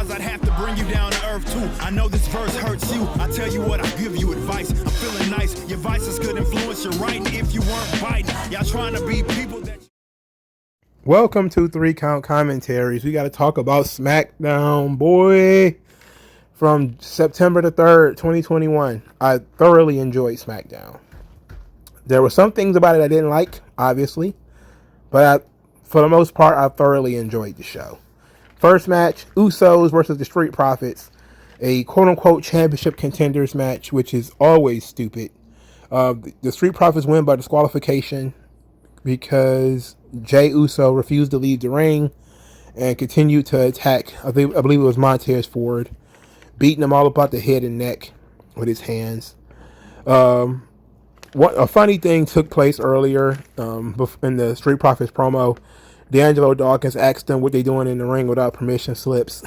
Sometimes I'd have to bring you down to earth too. I know this verse hurts you. I tell you what, I give you advice. I'm feeling nice. Your vices could influence your writing if you weren't biting. Y'all trying to be people that... Welcome to 3 Count Commentaries. We got to talk about Smackdown, boy. From September the 3rd, 2021. I thoroughly enjoyed Smackdown. There were some things about it I didn't like, obviously. But for the most part, I thoroughly enjoyed the show. First match, Usos versus the Street Profits. A quote-unquote championship contenders match, which is always stupid. The Street Profits win by disqualification because Jey Uso refused to leave the ring and continued to attack, I believe it was Montez Ford, beating him all about the head and neck with his hands. A funny thing took place earlier in the Street Profits promo. D'Angelo Dawkins asked them what they doing in the ring without permission slips,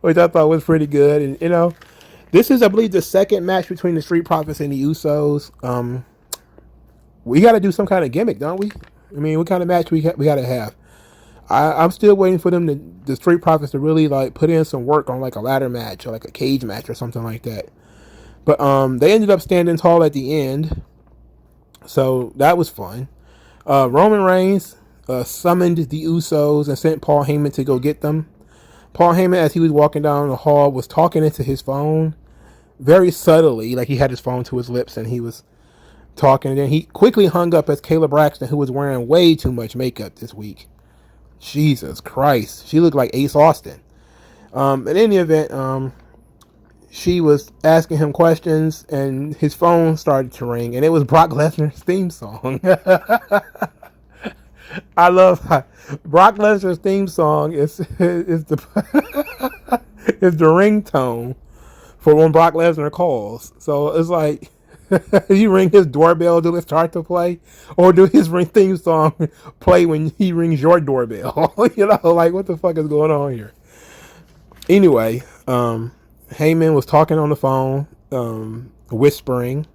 which I thought was pretty good. And you know, this is, I believe, the second match between the Street Profits and the Usos. We got to do some kind of gimmick, don't we? I mean, what kind of match we got to have? I'm still waiting for them the Street Profits to really like put in some work on like a ladder match or like a cage match or something like that. But they ended up standing tall at the end, so that was fun. Roman Reigns summoned the Usos and sent Paul Heyman to go get them. Paul Heyman, as he was walking down the hall, was talking into his phone very subtly, like he had his phone to his lips and he was talking. And then he quickly hung up as Kayla Braxton, who was wearing way too much makeup this week. Jesus Christ, she looked like Ace Austin. In any event, she was asking him questions, and his phone started to ring, and it was Brock Lesnar's theme song. I love how Brock Lesnar's theme song is the is the ringtone for when Brock Lesnar calls. So it's like you ring his doorbell, do it start to play, or do his ring theme song play when he rings your doorbell? You know, like what the fuck is going on here? Anyway, Heyman was talking on the phone, whispering.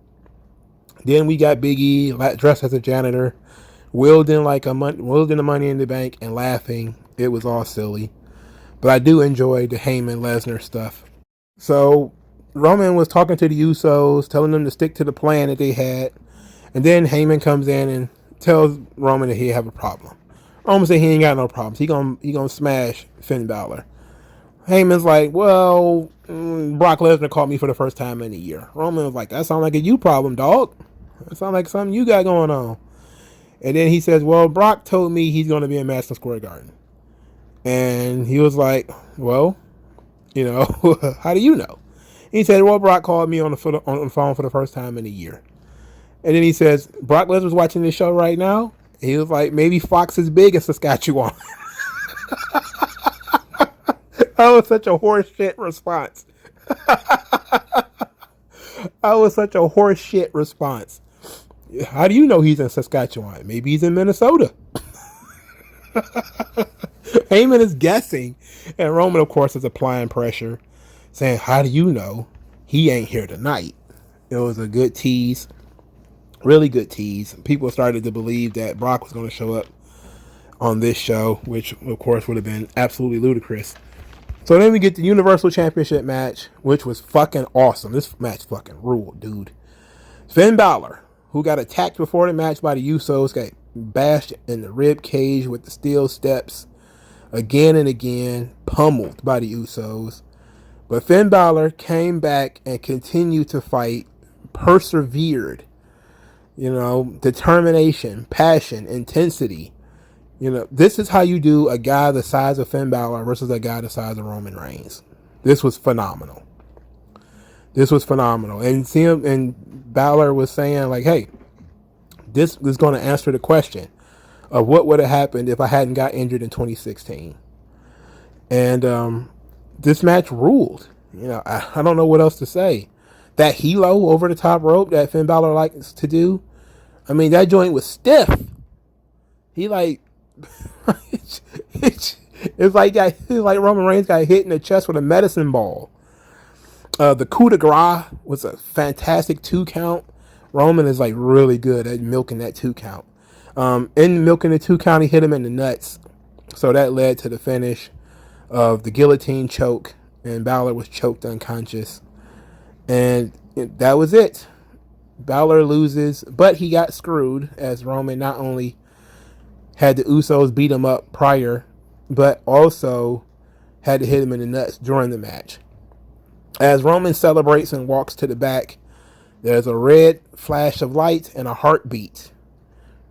Then we got Big E dressed as a janitor, wielding the Money in the Bank and laughing. It was all silly, but I do enjoy the Heyman Lesnar stuff. So Roman was talking to the Usos, telling them to stick to the plan that they had, and then Heyman comes in and tells Roman that he have a problem. Roman said he ain't got no problems. He gonna smash Finn Balor. Heyman's like, well, Brock Lesnar called me for the first time in a year. Roman was like, that sounds like a you problem, dog. That sounds like something you got going on. And then he says, well, Brock told me he's going to be in Madison Square Garden. And he was like, well, you know, how do you know? He said, well, Brock called me on the phone for the first time in a year. And then he says, Brock Lesnar's watching this show right now. He was like, maybe Fox is big in Saskatchewan. That was such a horse shit response. How do you know he's in Saskatchewan? Maybe he's in Minnesota. Heyman is guessing. And Roman, of course, is applying pressure, saying, how do you know he ain't here tonight? It was a good tease. Really good tease. People started to believe that Brock was going to show up on this show, which, of course, would have been absolutely ludicrous. So then we get the Universal Championship match, which was fucking awesome. This match fucking ruled, dude. Finn Balor, who got attacked before the match by the Usos, got bashed in the rib cage with the steel steps again and again, pummeled by the Usos. But Finn Balor came back and continued to fight, persevered. You know, determination, passion, intensity. You know, this is how you do a guy the size of Finn Balor versus a guy the size of Roman Reigns. This was phenomenal. And Balor was saying, like, hey, this is going to answer the question of what would have happened if I hadn't got injured in 2016. And this match ruled. You know, I don't know what else to say. That helo over the top rope that Finn Balor likes to do, I mean, that joint was stiff. He like... it's like Roman Reigns got hit in the chest with a medicine ball. The coup de grace was a fantastic 2 count. Roman is like really good at milking that 2 count. In milking the 2 count, he hit him in the nuts, so that led to the finish. of the guillotine choke, and Balor was choked unconscious. And that was it. Balor loses, but he got screwed as Roman not only had the Usos beat him up prior, but also had to hit him in the nuts during the match. As Roman celebrates and walks to the back, there's a red flash of light and a heartbeat.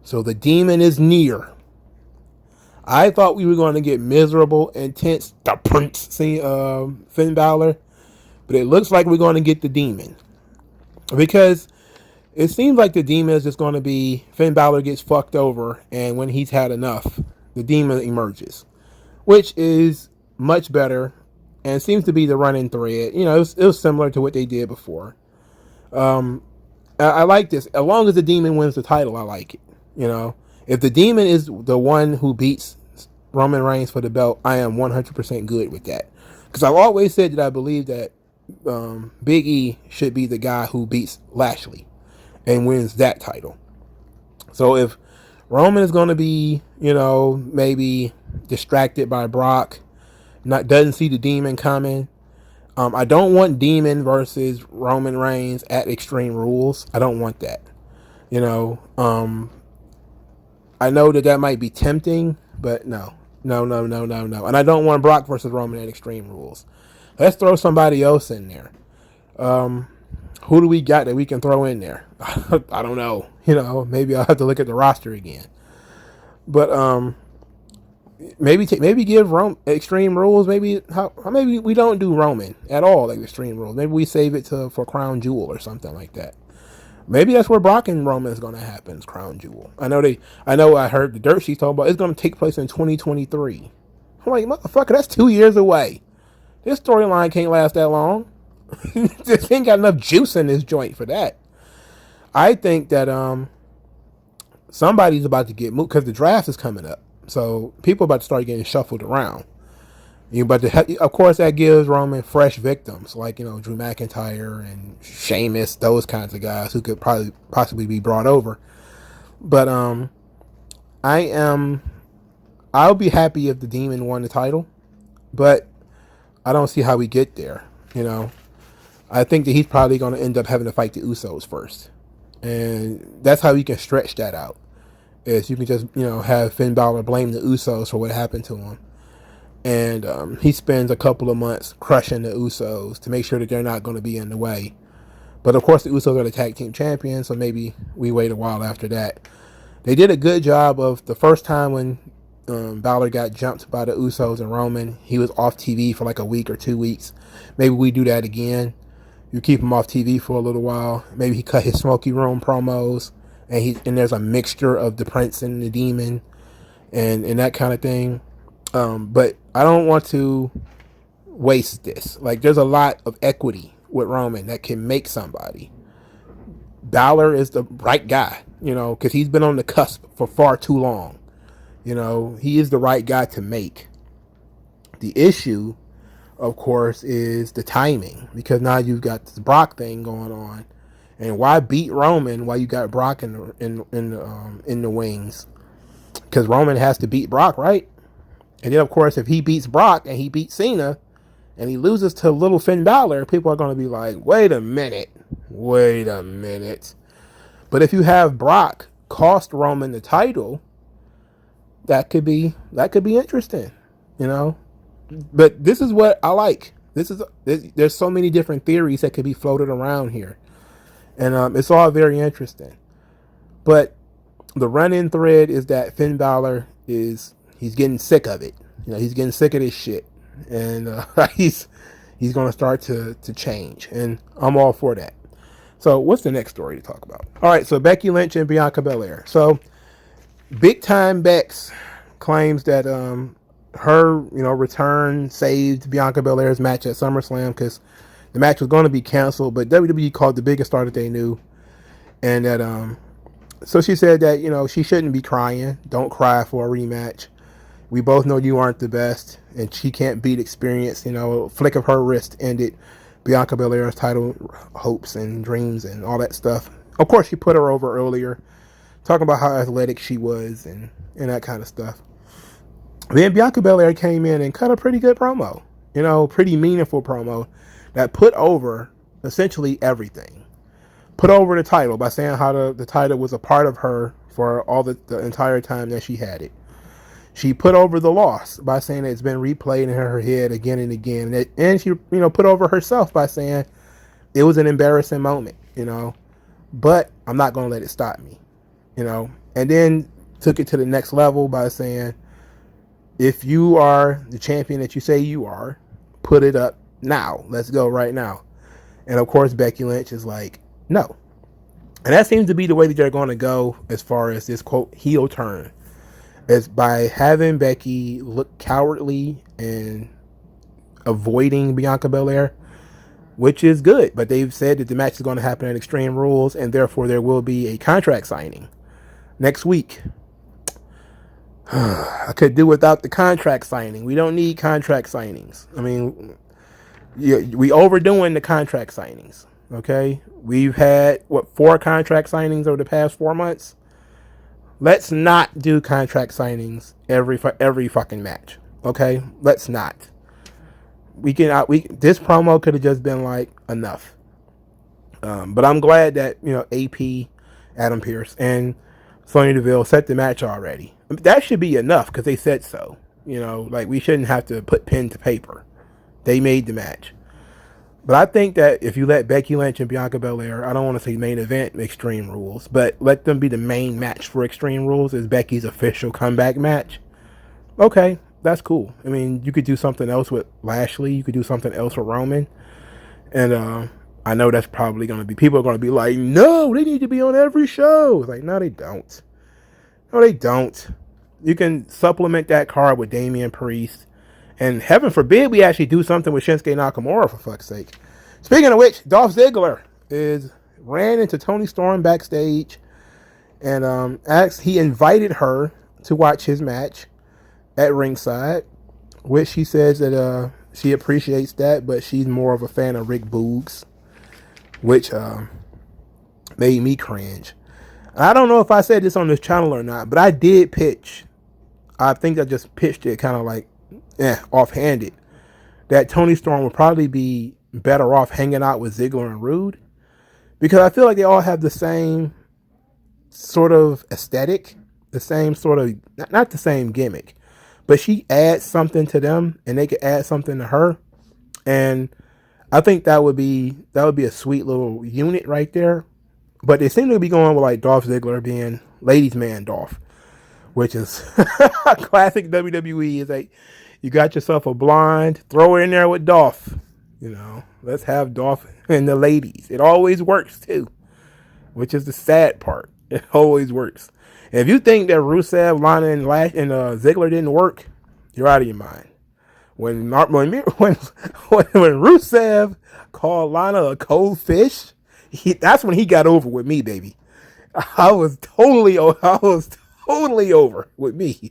So the demon is near. I thought we were going to get miserable, intense, the Prince Finn Balor, but it looks like we're going to get the demon. Because it seems like the demon is just going to be Finn Balor gets fucked over, and when he's had enough, the demon emerges, which is much better and seems to be the running thread. You know, it was similar to what they did before. I like this. As long as the demon wins the title, I like it. You know, if the demon is the one who beats Roman Reigns for the belt, I am 100% good with that. Because I've always said that I believe that Big E should be the guy who beats Lashley and wins that title. So if Roman is going to be, you know, maybe distracted by Brock, doesn't see the demon coming. I don't want Demon versus Roman Reigns at Extreme Rules. I don't want that. You know, I know that might be tempting, but no. And I don't want Brock versus Roman at Extreme Rules. Let's throw somebody else in there. Who do we got that we can throw in there? I don't know. You know, maybe I'll have to look at the roster again. But maybe give Extreme Rules. Maybe we don't do Roman at all, like Extreme Rules. Maybe we save it for Crown Jewel or something like that. Maybe that's where Brock and Roman is going to happen. It's Crown Jewel. I know. I heard the dirt sheets talking about it's going to take place in 2023. I'm like, motherfucker, that's 2 years away. This storyline can't last that long. This ain't got enough juice in this joint for that. I think that somebody's about to get moved because the draft is coming up. So people are about to start getting shuffled around. Of course, that gives Roman fresh victims like, you know, Drew McIntyre and Sheamus, those kinds of guys who could possibly be brought over. But I'll be happy if the Demon won the title, but I don't see how we get there. You know, I think that he's probably going to end up having to fight the Usos first, and that's how you can stretch that out. Is you can just, you know, have Finn Balor blame the Usos for what happened to him. And he spends a couple of months crushing the Usos to make sure that they're not going to be in the way. But of course, the Usos are the tag team champions, so maybe we wait a while after that. They did a good job of the first time when Balor got jumped by the Usos and Roman. He was off TV for like a week or 2 weeks. Maybe we do that again. You keep him off TV for a little while. Maybe he cut his Smoky Room promos, and there's a mixture of the Prince and the Demon and that kind of thing. But I don't want to waste this. Like, there's a lot of equity with Roman that can make somebody. Balor is the right guy, you know, because he's been on the cusp for far too long. You know, he is the right guy to make. The issue, of course, is the timing, because now you've got this Brock thing going on. And why beat Roman while you got Brock in the wings? Because Roman has to beat Brock, right? And then, of course, if he beats Brock and he beats Cena and he loses to little Finn Balor, people are going to be like, wait a minute. But if you have Brock cost Roman the title, that could be interesting, you know? But this is what I like. There's so many different theories that could be floated around here. And it's all very interesting. But the run-in thread is that Finn Balor he's getting sick of it. You know, he's getting sick of this shit. And he's going to start to change. And I'm all for that. So what's the next story to talk about? All right, so Becky Lynch and Bianca Belair. So Big Time Bex claims that her, you know, return saved Bianca Belair's match at SummerSlam because the match was going to be canceled, but WWE called the biggest star that they knew. And that so she said that, you know, she shouldn't be crying. Don't cry for a rematch. We both know you aren't the best, and she can't beat experience. You know, a flick of her wrist ended Bianca Belair's title hopes and dreams and all that stuff. Of course, she put her over earlier, talking about how athletic she was and that kind of stuff. Then Bianca Belair came in and cut a pretty good promo, pretty meaningful promo that put over essentially everything. Put over the title by saying how the title was a part of her for all the entire time that she had it. She put over the loss by saying that it's been replayed in her head again and again. And she, put over herself by saying it was an embarrassing moment, but I'm not going to let it stop me, And then took it to the next level by saying, if you are the champion that you say you are, put it up now. Let's go right now. And of course, Becky Lynch is like, no. And that seems to be the way that they're going to go as far as this, quote, heel turn. Is by having Becky look cowardly and avoiding Bianca Belair, which is good. But they've said that the match is going to happen at Extreme Rules, and therefore there will be a contract signing next week. I could do without the contract signing. We don't need contract signings. I mean, we overdoing the contract signings. Okay, we've had 4 contract signings over the past 4 months. Let's not do contract signings every fucking match. Okay, let's not. This promo could have just been like enough. But I'm glad that AP, Adam Pearce, and Sonya Deville set the match already. That should be enough because they said so. Like we shouldn't have to put pen to paper. They made the match. But I think that if you let Becky Lynch and Bianca Belair, I don't want to say main event Extreme Rules, but let them be the main match for Extreme Rules as Becky's official comeback match. Okay, that's cool. I mean, you could do something else with Lashley. You could do something else with Roman. And I know that's probably going to be, people are going to be like, no, they need to be on every show. It's like, no, they don't. No, they don't. You can supplement that card with Damian Priest. And heaven forbid we actually do something with Shinsuke Nakamura, for fuck's sake. Speaking of which, Dolph Ziggler ran into Toni Storm backstage and he invited her to watch his match at ringside, which she says that she appreciates that, but she's more of a fan of Rick Boogs, which made me cringe. I don't know if I said this on this channel or not, but I did pitch. I think I just pitched it kind of like offhanded, that Toni Storm would probably be better off hanging out with Ziggler and Rude, because I feel like they all have the same sort of aesthetic, the same sort of, not the same gimmick, but she adds something to them and they could add something to her, and I think that would be a sweet little unit right there. But they seem to be going with like Dolph Ziggler being ladies man Dolph, which is classic WWE. Is like, you got yourself a blonde, throw her in there with Dolph. Let's have Dolph and the ladies. It always works too, which is the sad part. It always works. And if you think that Rusev, Lana, and Ziggler didn't work, you're out of your mind. When Rusev called Lana a cold fish, that's when he got over with me, baby. I was totally over with me.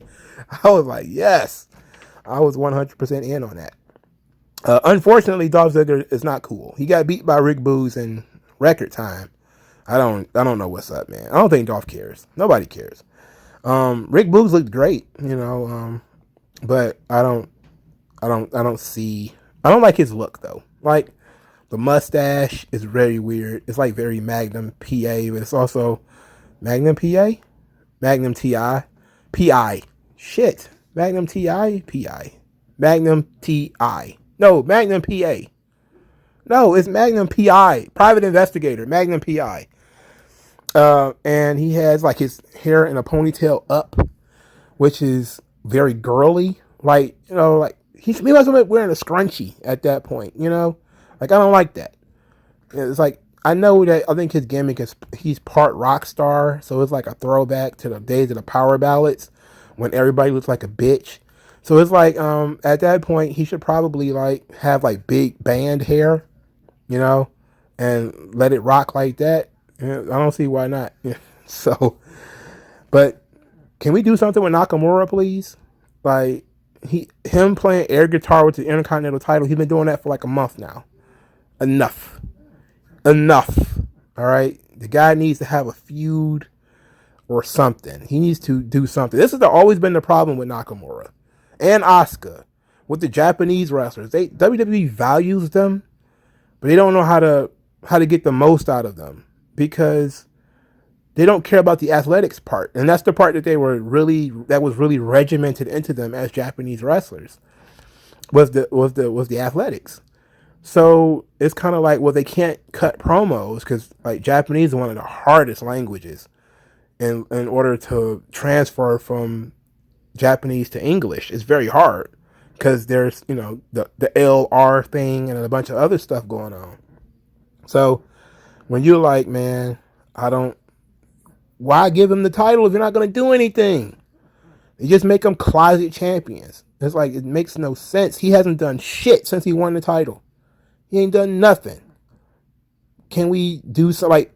I was like, yes. I was 100% in on that. Unfortunately, Dolph Ziggler is not cool. He got beat by Rick Boogs in record time. I don't know what's up, man. I don't think Dolph cares. Nobody cares. Rick Boogs looked great, but I don't like his look though. Like, the mustache is very weird. It's like very Magnum PA, but it's also Magnum PA? Magnum TI? PI. Shit. Magnum TI? PI. Magnum TI. No, Magnum PA. No, it's Magnum PI. Private Investigator. Magnum PI. And he has like his hair in a ponytail up, which is very girly. Like, like he wasn't wearing a scrunchie at that point, Like, I don't like that. It's like, I know that I think his gimmick is he's part rock star, so it's like a throwback to the days of the power ballads when everybody looks like a bitch. So it's like, at that point, he should probably like have like big band hair, and let it rock like that. I don't see why not. So, but can we do something with Nakamura, please? Like, him playing air guitar with the Intercontinental title, he's been doing that for like a month now. Enough. All right, the guy needs to have a feud or something. He needs to do something. This has always been the problem with Nakamura. and Asuka with the Japanese wrestlers. WWE values them, but they don't know how to get the most out of them because they don't care about the athletics part, and that's the part that was really regimented into them as Japanese wrestlers was the athletics. So it's kind of like, well, they can't cut promos because like Japanese is one of the hardest languages in order to transfer from Japanese to English. It's very hard because there's the LR thing and a bunch of other stuff going on. So when you're like, man, why give him the title if you're not going to do anything? You just make them closet champions. It's like, it makes no sense. He hasn't done shit since he won the title. He ain't done nothing. Can we do so? Like,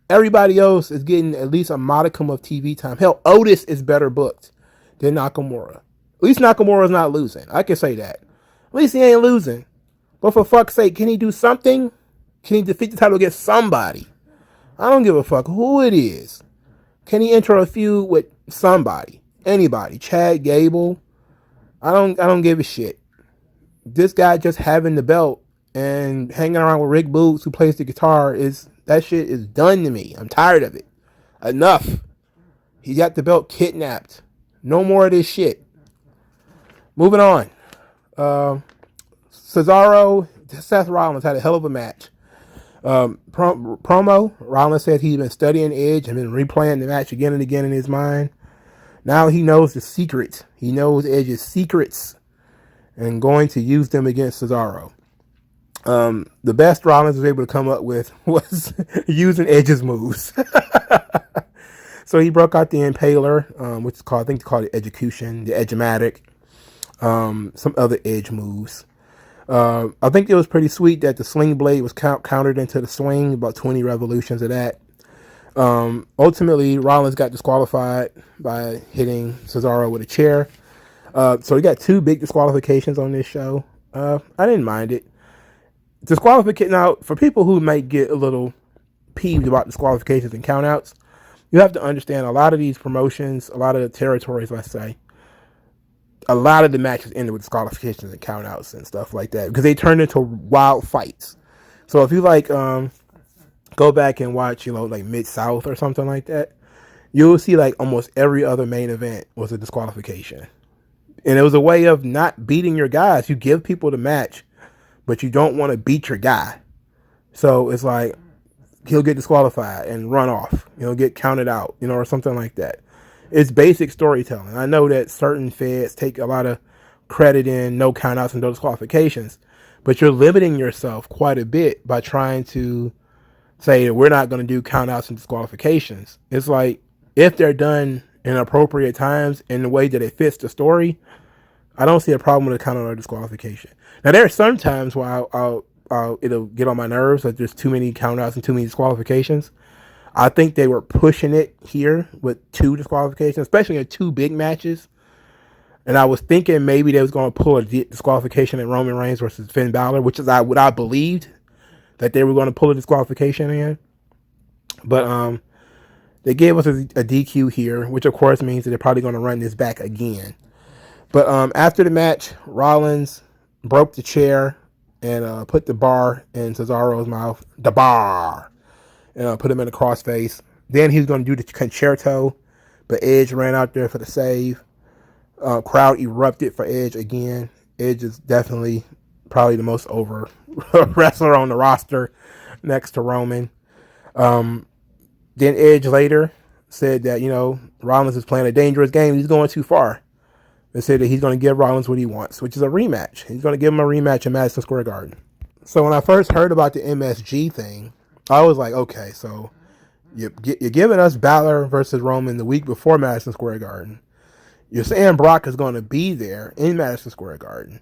everybody else is getting at least a modicum of TV time. Hell, Otis is better booked than Nakamura. At least Nakamura's not losing. I can say that. At least he ain't losing. But for fuck's sake, can he do something? Can he defeat the title against somebody? I don't give a fuck who it is. Can he enter a feud with somebody? Anybody? Chad Gable? I don't give a shit. This guy just having the belt and hanging around with Rick Boots, who plays the guitar, that shit is done to me. I'm tired of it. Enough. He got the belt kidnapped. No more of this shit. Moving on. Cesaro, Seth Rollins had a hell of a match. Promo, Rollins said he's been studying Edge and been replaying the match again and again in his mind. Now he knows the secrets. He knows Edge's secrets and going to use them against Cesaro. The best Rollins was able to come up with was using Edge's moves. So he broke out the Impaler, which is called, I think they call it Execution, the Edge-O-Matic, some other Edge moves. I think it was pretty sweet that the Sling Blade was countered into the swing, about 20 revolutions of that. Ultimately, Rollins got disqualified by hitting Cesaro with a chair. So he got 2 big disqualifications on this show. I didn't mind it. Disqualification, now, for people who might get a little peeved about disqualifications and countouts, you have to understand a lot of these promotions, a lot of the territories, let's say, a lot of the matches ended with disqualifications and countouts and stuff like that because they turned into wild fights. So if you go back and watch, like Mid-South or something like that, you'll see like almost every other main event was a disqualification. And it was a way of not beating your guys. You give people the match, but you don't want to beat your guy. So it's like he'll get disqualified and run off. Get counted out, or something like that. It's basic storytelling. I know that certain feds take a lot of credit in no countouts and no disqualifications, but you're limiting yourself quite a bit by trying to say we're not going to do countouts and disqualifications. It's like if they're done in appropriate times in the way that it fits the story, I don't see a problem with a countout or disqualification. Now there are some times where it'll get on my nerves that there's too many countouts and too many disqualifications. I think they were pushing it here with 2 disqualifications, especially in 2 big matches. And I was thinking maybe they was going to pull a disqualification in Roman Reigns versus Finn Balor, which is what I believed that they were going to pull a disqualification in. But they gave us a DQ here, which of course means that they're probably going to run this back again. But after the match, Rollins broke the chair and put the bar in Cesaro's mouth. The bar. And put him in a crossface. Then he was going to do the concerto, but Edge ran out there for the save. Crowd erupted for Edge again. Edge is definitely probably the most over wrestler on the roster next to Roman. Then Edge later said that, Rollins is playing a dangerous game. He's going too far. They said that he's going to give Rollins what he wants, which is a rematch. He's going to give him a rematch in Madison Square Garden. So when I first heard about the MSG thing, I was like, okay, so you're giving us Balor versus Roman the week before Madison Square Garden. You're saying Brock is going to be there in Madison Square Garden.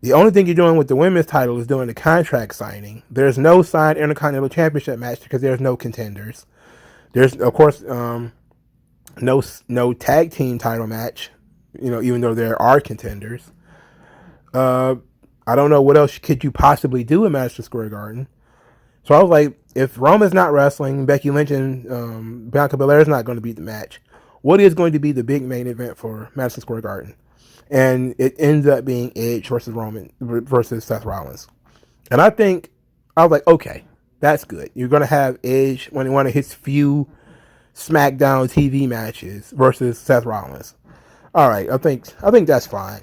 The only thing you're doing with the women's title is doing the contract signing. There's no signed Intercontinental Championship match because there's no contenders. There's, of course, no tag team title match, even though there are contenders. I don't know what else could you possibly do in Madison Square Garden. So I was like, if Roman's not wrestling, Becky Lynch and Bianca Belair is not going to be the match, what is going to be the big main event for Madison Square Garden? and it ends up being Edge versus Seth Rollins. And I was like, okay, that's good. You're gonna have Edge one of his few SmackDown TV matches versus Seth Rollins. All right, I think that's fine.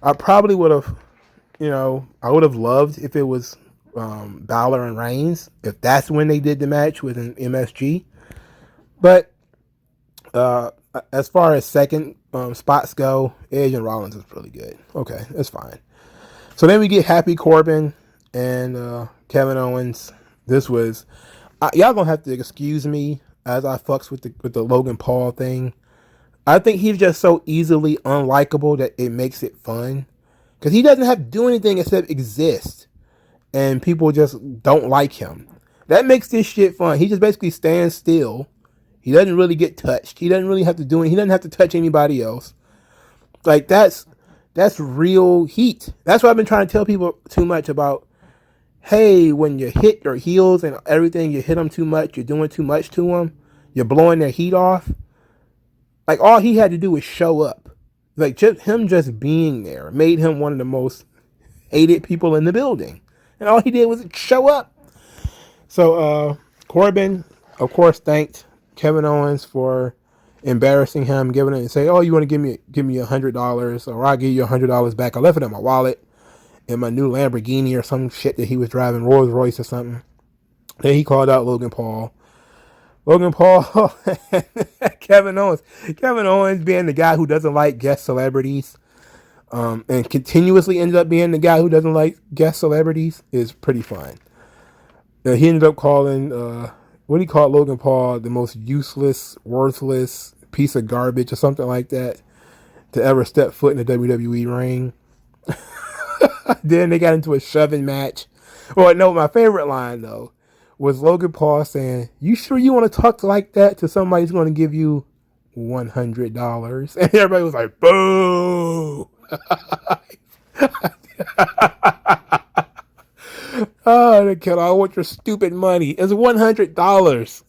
I probably would have, I would have loved if it was Balor and Reigns, if that's when they did the match with an MSG. But as far as second spots go, Edge and Rollins is really good. Okay, that's fine. So then we get Happy Corbin and Kevin Owens. This was y'all gonna have to excuse me as I fucks with the Logan Paul thing. I think he's just so easily unlikable that it makes it fun, because he doesn't have to do anything except exist, and people just don't like him. That makes this shit fun. He just basically stands still. He doesn't really get touched. He doesn't really have to do it. He doesn't have to touch anybody else. Like, that's real heat. That's what I've been trying to tell people too much about. Hey, when you hit your heels and everything, you hit them too much, you're doing too much to them, you're blowing their heat off. Like, all he had to do was show up. Like, just being there made him one of the most hated people in the building. And all he did was show up. So, Corbin, of course, thanked Kevin Owens for embarrassing him, giving it and say, "Oh, you want to give me $100, or I'll give you $100 back." I left it in my wallet in my new Lamborghini or some shit that he was driving, Rolls Royce or something. Then he called out Logan Paul. Kevin Owens being the guy who doesn't like guest celebrities, and continuously ended up being the guy who doesn't like guest celebrities, is pretty fun. He ended up calling, what he called Logan Paul, the most useless, worthless piece of garbage or something like that to ever step foot in the WWE ring. Then they got into a shoving match. Well, no, my favorite line, though, was Logan Paul saying, "You sure you want to talk like that to somebody who's going to give you $100? And everybody was like, boo! Oh, they killed. I want your stupid money. It's $100.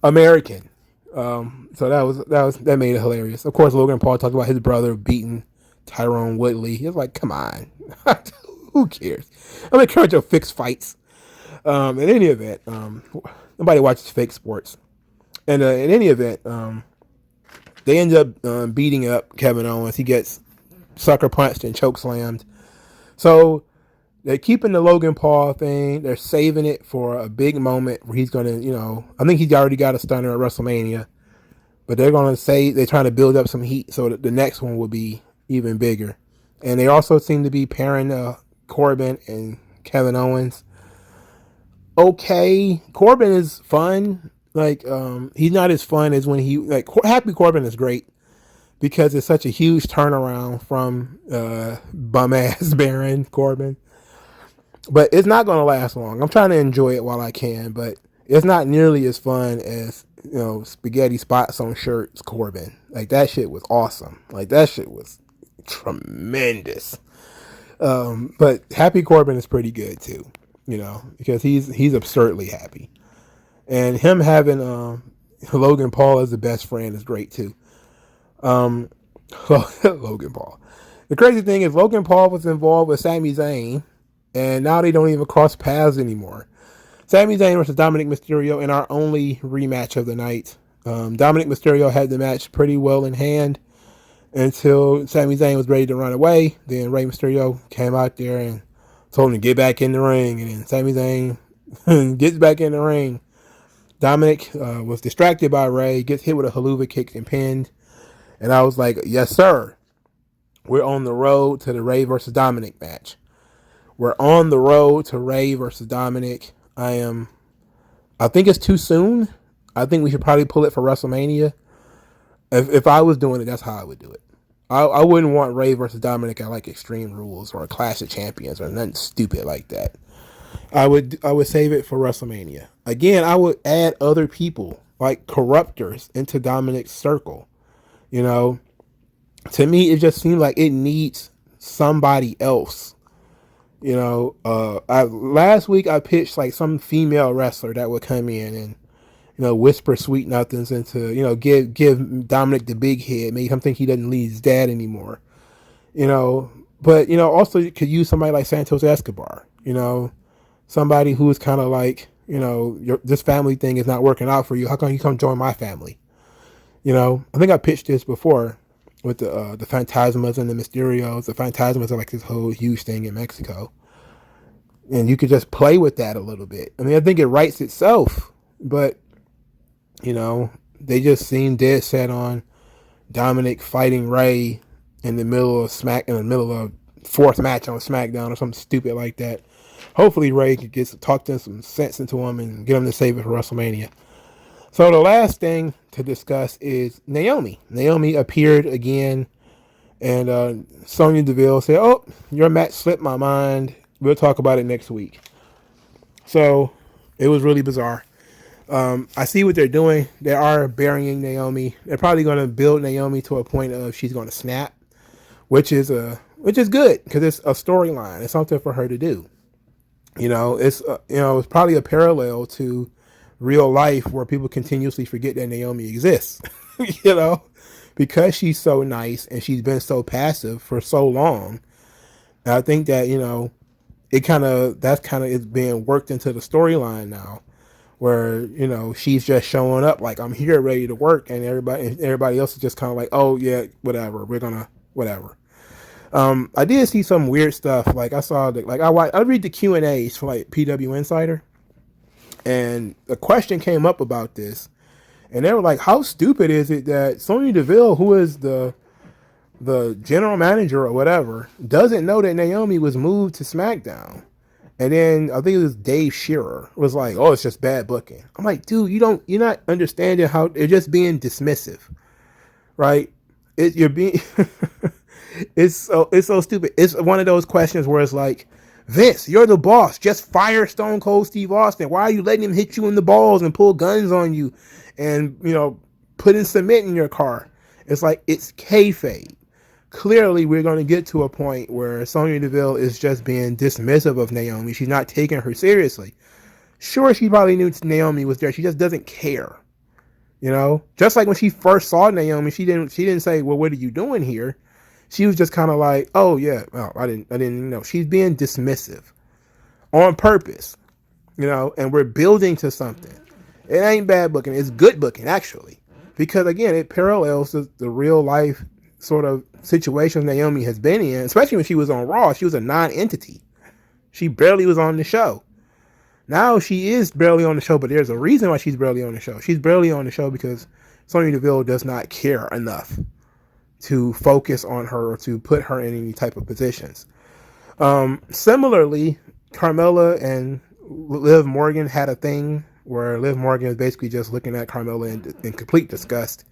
American. So that made it hilarious. Of course, Logan Paul talked about his brother beating Tyrone Woodley. He was like, come on. Who cares? I'm encouraged to fix fights. In any event, nobody watches fake sports. And in any event, they end up beating up Kevin Owens. He gets sucker punched and choke slammed. So they're keeping the Logan Paul thing. They're saving it for a big moment where he's going to, I think he's already got a stunner at WrestleMania. But they're going to say they're trying to build up some heat so that the next one will be even bigger. And they also seem to be pairing Corbin and Kevin Owens. Okay, Corbin is fun. Like, he's not as fun as when Happy Corbin is great because it's such a huge turnaround from bum ass Baron Corbin. But it's not going to last long. I'm trying to enjoy it while I can, but it's not nearly as fun as, spaghetti spots on shirts Corbin. Like, that shit was awesome. Like, that shit was tremendous. But Happy Corbin is pretty good too, because he's absurdly happy. And him having Logan Paul as the best friend is great too. Logan Paul. The crazy thing is Logan Paul was involved with Sami Zayn, and now they don't even cross paths anymore. Sami Zayn versus Dominic Mysterio in our only rematch of the night. Dominic Mysterio had the match pretty well in hand until Sami Zayn was ready to run away. Then Rey Mysterio came out there and told him to get back in the ring. And then Sami Zayn gets back in the ring. Dominic was distracted by Rey, gets hit with a haluva kick and pinned. And I was like, yes, sir. We're on the road to the Rey versus Dominic match. We're on the road to Rey versus Dominic. I think it's too soon. I think we should probably pull it for WrestleMania. If I was doing it, that's how I would do it. I wouldn't want Rey versus Dominic at like Extreme Rules or a Clash of Champions or nothing stupid like that. I would save it for WrestleMania. Again, I would add other people like Corruptors into Dominic's circle. To me, it just seemed like it needs somebody else. Last week I pitched like some female wrestler that would come in whisper sweet nothings into, give Dominic the big head, make him think he doesn't need his dad anymore. But also you could use somebody like Santos Escobar. Somebody who is kind of like, this family thing is not working out for you. How come you come join my family? I think I pitched this before with the Phantasmas and the Mysterios. The Phantasmas are like this whole huge thing in Mexico. And you could just play with that a little bit. I mean, I think it writes itself, but, they just seem dead set on Dominic fighting Ray in the middle of fourth match on SmackDown or something stupid like that. Hopefully Ray could talk some sense into him and get him to save it for WrestleMania. So the last thing to discuss is Naomi. Naomi appeared again, and Sonya Deville said, "Oh, your match slipped my mind. We'll talk about it next week." So it was really bizarre. I see what they're doing. They are burying Naomi. They're probably going to build Naomi to a point of she's going to snap, which is good because it's a storyline. It's something for her to do. It's probably a parallel to real life where people continuously forget that Naomi exists. Because she's so nice and she's been so passive for so long. And I think that that's is being worked into the storyline now, where she's just showing up like, I'm here ready to work, and everybody else is just kind of like, oh yeah, whatever, we're gonna whatever. I did see some weird stuff. Like I saw I read the Q&As for like PW Insider, and a question came up about this, and they were like, how stupid is it that Sonya Deville, who is the general manager or whatever, doesn't know that Naomi was moved to SmackDown? And then I think it was Dave Shearer was like, oh, it's just bad booking. I'm like, dude, you're not understanding how they're just being dismissive, right? You're being it's so stupid. It's one of those questions where it's like, Vince, you're the boss. Just fire Stone Cold Steve Austin. Why are you letting him hit you in the balls and pull guns on you and, put in cement in your car? It's like, it's kayfabe. Clearly, we're going to get to a point where Sonya Deville is just being dismissive of Naomi. She's not taking her seriously. Sure, she probably knew Naomi was there. She just doesn't care. Just like when she first saw Naomi, she didn't say, well, what are you doing here? She was just kind of like, oh yeah, I didn't know. She's being dismissive on purpose, and we're building to something. It ain't bad booking. It's good booking, actually, because again, it parallels the real life sort of situation Naomi has been in, especially when she was on Raw. She was a non-entity. She barely was on the show. Now she is barely on the show, but there's a reason why she's barely on the show. She's barely on the show because Sonya Deville does not care enough to focus on her or to put her in any type of positions. Similarly, Carmella and Liv Morgan had a thing where Liv Morgan was basically just looking at Carmella in complete disgust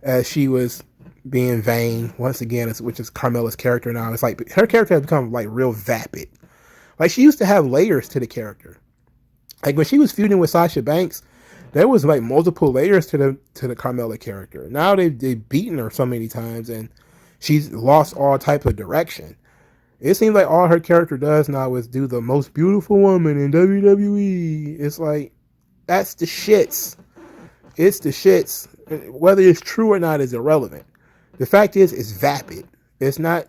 as she was being vain once again, which is Carmella's character now. It's like her character has become like real vapid. Like she used to have layers to the character. Like when she was feuding with Sasha Banks, there was like multiple layers to the Carmella character. Now they've beaten her so many times and she's lost all type of direction. It seems like all her character does now is do the most beautiful woman in WWE. It's like, that's the shits. It's the shits. Whether it's true or not is irrelevant. The fact is, it's vapid. It's not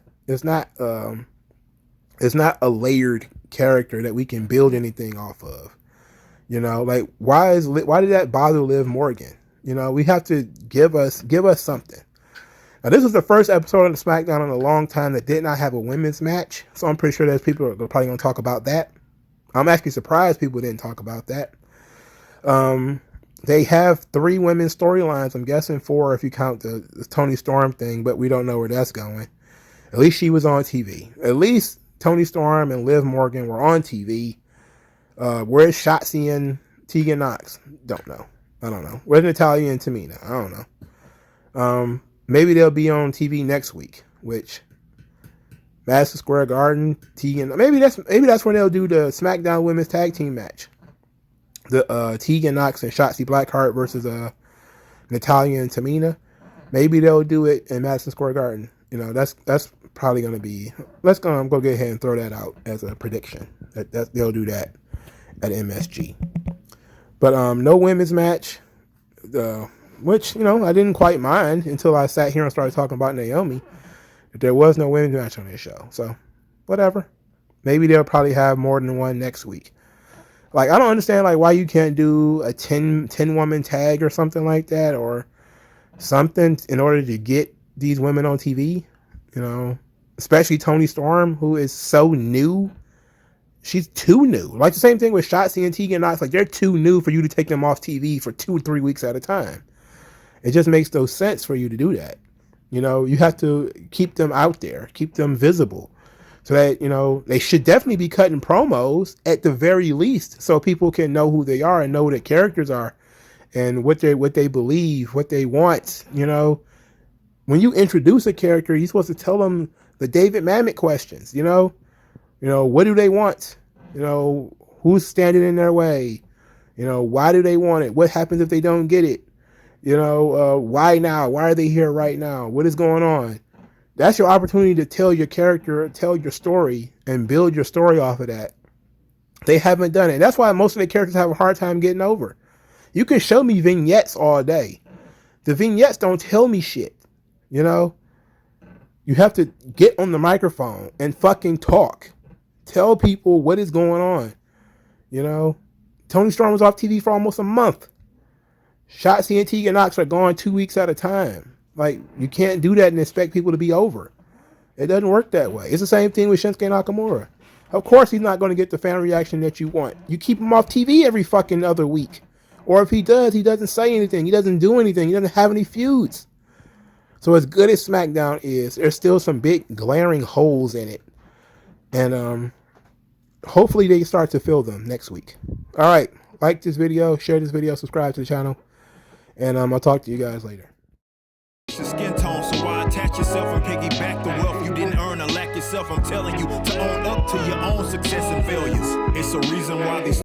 a layered character that we can build anything off of. Like why did that bother Liv Morgan? We have to give us something. Now this was the first episode of the SmackDown in a long time that did not have a women's match, so I'm pretty sure there's people that are probably going to talk about that. I'm actually surprised people didn't talk about that. They have 3 women's storylines. I'm guessing 4 if you count the Toni Storm thing, but we don't know where that's going. At least she was on TV. At least Toni Storm and Liv Morgan were on TV. Where's Shotzi and Tegan Knox? Don't know. I don't know. Where's Natalya and Tamina? I don't know. Maybe they'll be on TV next week, which Madison Square Garden, Tegan. Maybe that's when they'll do the SmackDown Women's Tag Team match. The Tegan Knox and Shotzi Blackheart versus Natalya and Tamina. Maybe they'll do it in Madison Square Garden. That's probably going to be. I'm going to go ahead and throw that out as a prediction. That they'll do that at MSG. But no women's match, which, you know, I didn't quite mind until I sat here and started talking about Naomi. There was no women's match on this show. So, whatever. Maybe they'll probably have more than one next week. Like, I don't understand, like, why you can't do a 10-woman tag or something like that, or something in order to get these women on TV, you know, especially Toni Storm, who is so new. She's too new. Like the same thing with Shotzi and Tegan Knox. Like, they're too new for you to take them off TV for 2 or 3 weeks at a time. It just makes no sense for you to do that. You know, you have to keep them out there, keep them visible, so that, you know, they should definitely be cutting promos at the very least, so people can know who they are and know what their characters are and what they believe, what they want. You know, when you introduce a character, you're supposed to tell them the David Mamet questions. You know, what do they want? You know, who's standing in their way? You know, why do they want it? What happens if they don't get it? You know, why now? Why are they here right now? What is going on? That's your opportunity to tell your character, tell your story, and build your story off of that. They haven't done it. That's why most of the characters have a hard time getting over. You can show me vignettes all day. The vignettes don't tell me shit. You know? You have to get on the microphone and fucking talk. Tell people what is going on. You know? Toni Storm was off TV for almost a month. Shotzi and Tegan Knox are gone 2 weeks at a time. Like, you can't do that and expect people to be over. It doesn't work that way. It's the same thing with Shinsuke Nakamura. Of course he's not going to get the fan reaction that you want. You keep him off TV every fucking other week. Or if he does, he doesn't say anything. He doesn't do anything. He doesn't have any feuds. So as good as SmackDown is, there's still some big glaring holes in it. And hopefully they start to fill them next week. All right. Like this video, share this video, subscribe to the channel. And I'll talk to you guys later. Skin tone, so why attach yourself and piggyback the wealth you didn't earn or lack yourself? I'm telling you to own up to your own success and failures. It's a reason why these